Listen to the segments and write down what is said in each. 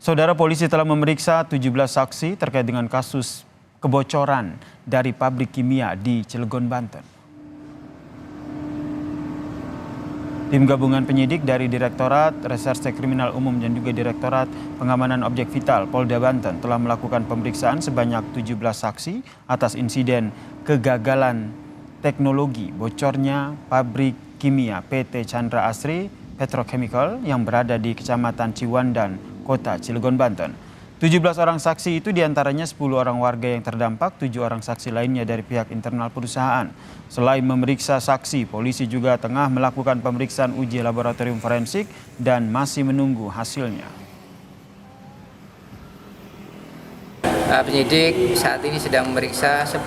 Saudara, polisi telah memeriksa 17 saksi terkait dengan kasus kebocoran dari pabrik kimia di Cilegon, Banten. Tim gabungan penyidik dari Direktorat Reserse Kriminal Umum dan juga Direktorat Pengamanan Objek Vital Polda Banten telah melakukan pemeriksaan sebanyak 17 saksi atas insiden kegagalan teknologi bocornya pabrik kimia PT Chandra Asri Petrochemical yang berada di Kecamatan Ciwandan, Kota Cilegon, Banten. 17 orang saksi itu diantaranya 10 orang warga yang terdampak, 7 orang saksi lainnya dari pihak internal perusahaan. Selain memeriksa saksi, polisi juga tengah melakukan pemeriksaan uji laboratorium forensik dan masih menunggu hasilnya. Penyidik saat ini sedang memeriksa 10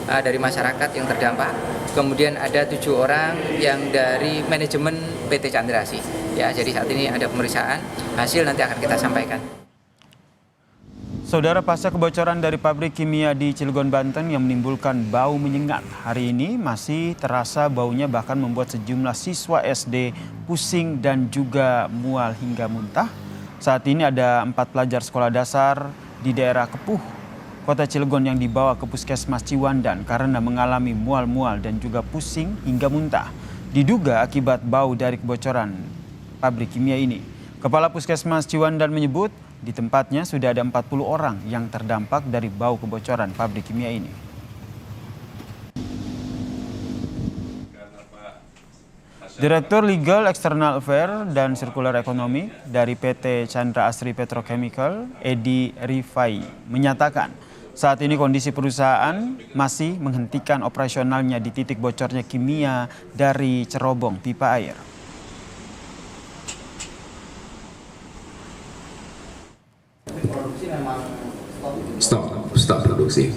dari masyarakat yang terdampak. Kemudian ada 7 orang yang dari manajemen PT Chandra Asri. Ya, jadi saat ini ada pemeriksaan, hasil nanti akan kita sampaikan. Saudara, pasca kebocoran dari pabrik kimia di Cilegon, Banten yang menimbulkan bau menyengat, hari ini masih terasa baunya bahkan membuat sejumlah siswa SD pusing dan juga mual hingga muntah. Saat ini ada 4 pelajar sekolah dasar di daerah Kepuh, Kota Cilegon yang dibawa ke Puskesmas Ciwandan karena mengalami mual-mual dan juga pusing hingga muntah. Diduga akibat bau dari kebocoran pabrik kimia ini. Kepala Puskesmas Ciwandan menyebut di tempatnya sudah ada 40 orang yang terdampak dari bau kebocoran pabrik kimia ini. Direktur Legal External Affairs dan Sirkular Ekonomi dari PT Chandra Asri Petrochemical, Edi Rifai, menyatakan saat ini kondisi perusahaan masih menghentikan operasionalnya di titik bocornya kimia dari cerobong pipa air. Stop produksi.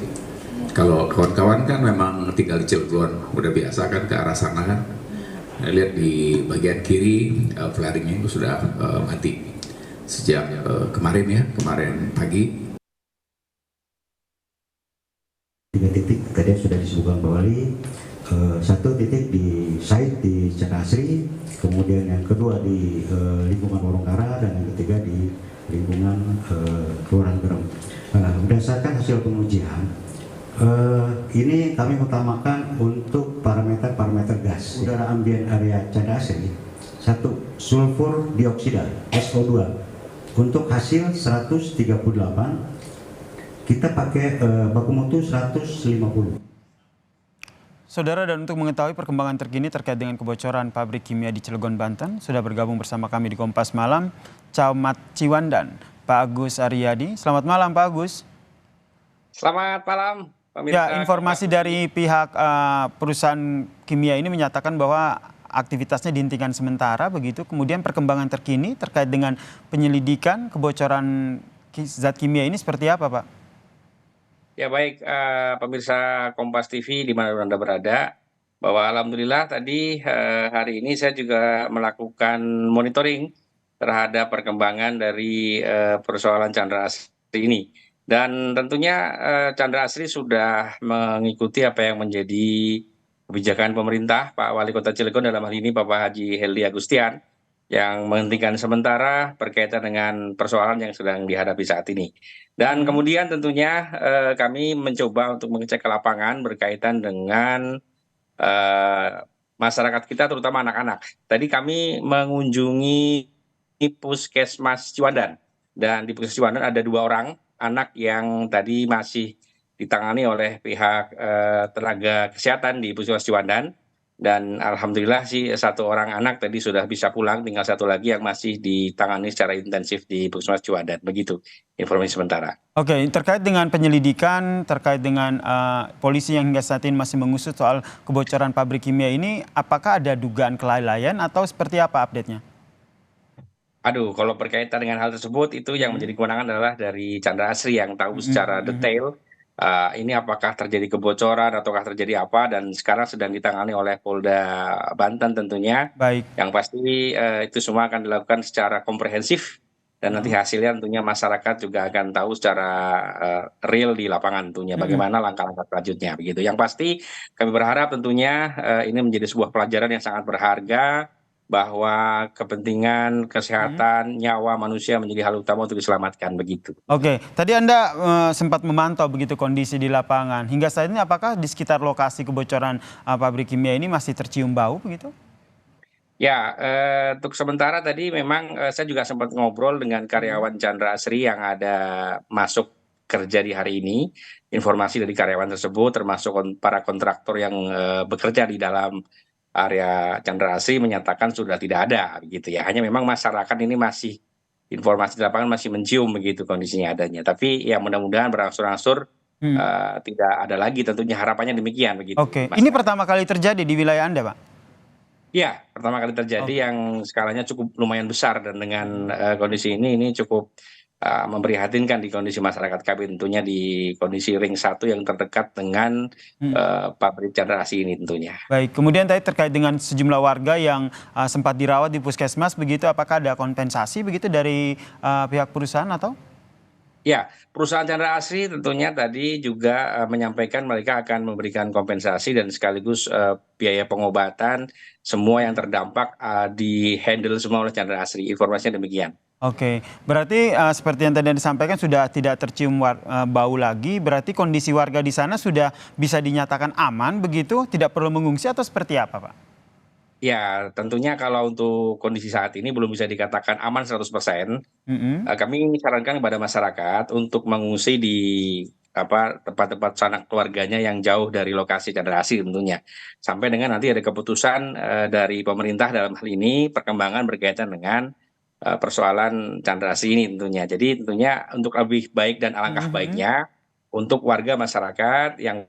Kalau kawan-kawan kan memang tinggal di Cilegon, udah biasa kan ke arah sana kan. Lihat di bagian kiri flaringnya itu sudah mati sejak kemarin pagi. 3 titik tadi sudah disebutkan kembali. 1 titik di site di Chandra Asri, kemudian yang kedua di lingkungan Warungkara, dan yang ketiga di lingkungan Kelurahan Gerem. Berdasarkan hasil pengujian, ini kami utamakan untuk parameter gas udara ambien area Chandra Asri. 1. Sulfur dioksida SO2 untuk hasil 138, kita pakai baku mutu 150. Saudara, dan untuk mengetahui perkembangan terkini terkait dengan kebocoran pabrik kimia di Cilegon, Banten, sudah bergabung bersama kami di Kompas Malam, Camat Ciwandan, Pak Agus Aryadi. Selamat malam, Pak Agus. Selamat malam, pemirsa. Ya, informasi dari pihak perusahaan kimia ini menyatakan bahwa aktivitasnya dihentikan sementara, begitu. Kemudian perkembangan terkini terkait dengan penyelidikan kebocoran zat kimia ini seperti apa, Pak? Ya baik, pemirsa Kompas TV di mana Anda berada, bahwa alhamdulillah tadi hari ini saya juga melakukan monitoring terhadap perkembangan dari persoalan Chandra Asri ini. Dan tentunya Chandra Asri sudah mengikuti apa yang menjadi kebijakan pemerintah Pak Wali Kota Cilegon, dalam hal ini Bapak Haji Heldy Agustian, yang menghentikan sementara berkaitan dengan persoalan yang sedang dihadapi saat ini. Dan kemudian tentunya kami mencoba untuk mengecek ke lapangan berkaitan dengan masyarakat kita, terutama anak-anak. Tadi kami mengunjungi Puskesmas Ciwandan, dan di Puskesmas Ciwandan ada 2 orang anak yang tadi masih ditangani oleh pihak tenaga kesehatan di Puskesmas Ciwandan. Dan alhamdulillah sih 1 orang anak tadi sudah bisa pulang, tinggal 1 lagi yang masih ditangani secara intensif di Puskesmas Ciwandan. Begitu informasi sementara. Oke, terkait dengan penyelidikan, terkait dengan polisi yang hingga saat ini masih mengusut soal kebocoran pabrik kimia ini, apakah ada dugaan kelalaian atau seperti apa update-nya? Aduh, kalau berkaitan dengan hal tersebut, itu yang menjadi kewenangan adalah dari Chandra Asri yang tahu secara detail ini apakah terjadi kebocoran ataukah terjadi apa, dan sekarang sedang ditangani oleh Polda Banten tentunya. Baik. Yang pasti itu semua akan dilakukan secara komprehensif, dan nanti hasilnya tentunya masyarakat juga akan tahu secara real di lapangan tentunya bagaimana langkah-langkah selanjutnya begitu. Yang pasti kami berharap tentunya ini menjadi sebuah pelajaran yang sangat berharga bahwa kepentingan kesehatan nyawa manusia menjadi hal utama untuk diselamatkan begitu. Oke, tadi Anda sempat memantau begitu kondisi di lapangan. Hingga saat ini apakah di sekitar lokasi kebocoran pabrik kimia ini masih tercium bau begitu? Ya, untuk sementara tadi memang saya juga sempat ngobrol dengan karyawan Chandra Asri yang ada masuk kerja di hari ini. Informasi dari karyawan tersebut termasuk para kontraktor yang bekerja di dalam area Chandra Asri menyatakan sudah tidak ada gitu ya. Hanya memang masyarakat ini masih informasi di lapangan masih mencium begitu kondisinya adanya. Tapi ya mudah-mudahan berangsur-angsur tidak ada lagi, tentunya harapannya demikian begitu. Oke, Mas. ini pertama kali terjadi di wilayah Anda, Pak? Ya, pertama kali terjadi Oke. yang skalanya cukup lumayan besar dan dengan kondisi ini cukup memprihatinkan di kondisi masyarakat kami, tentunya di kondisi ring 1 yang terdekat dengan pabrik Chandra Asri ini tentunya. Baik, kemudian tadi terkait dengan sejumlah warga yang sempat dirawat di puskesmas begitu, apakah ada kompensasi begitu dari pihak perusahaan atau? Ya, perusahaan Chandra Asri tentunya tadi juga menyampaikan mereka akan memberikan kompensasi dan sekaligus biaya pengobatan semua yang terdampak di-handle semua oleh Chandra Asri. Informasinya demikian. Oke, berarti seperti yang tadi disampaikan sudah tidak tercium bau lagi, berarti kondisi warga di sana sudah bisa dinyatakan aman begitu, tidak perlu mengungsi atau seperti apa, Pak? Ya, tentunya kalau untuk kondisi saat ini belum bisa dikatakan aman 100%. Mm-mm. Kami sarankan kepada masyarakat untuk mengungsi di tempat-tempat sanak keluarganya yang jauh dari lokasi Chandra Asri tentunya. Sampai dengan nanti ada keputusan dari pemerintah dalam hal ini perkembangan berkaitan dengan persoalan Chandra Asri ini tentunya. Jadi tentunya untuk lebih baik dan alangkah Mhm. baiknya untuk warga masyarakat yang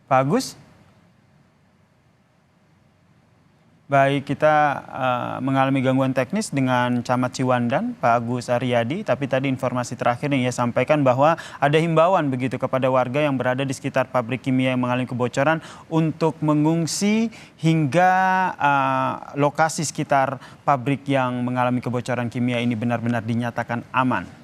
Pak Agus? Baik, kita mengalami gangguan teknis dengan Camat Ciwandan, Pak Agus Aryadi. Tapi tadi informasi terakhir yang ia sampaikan bahwa ada himbauan begitu kepada warga yang berada di sekitar pabrik kimia yang mengalami kebocoran untuk mengungsi hingga lokasi sekitar pabrik yang mengalami kebocoran kimia ini benar-benar dinyatakan aman.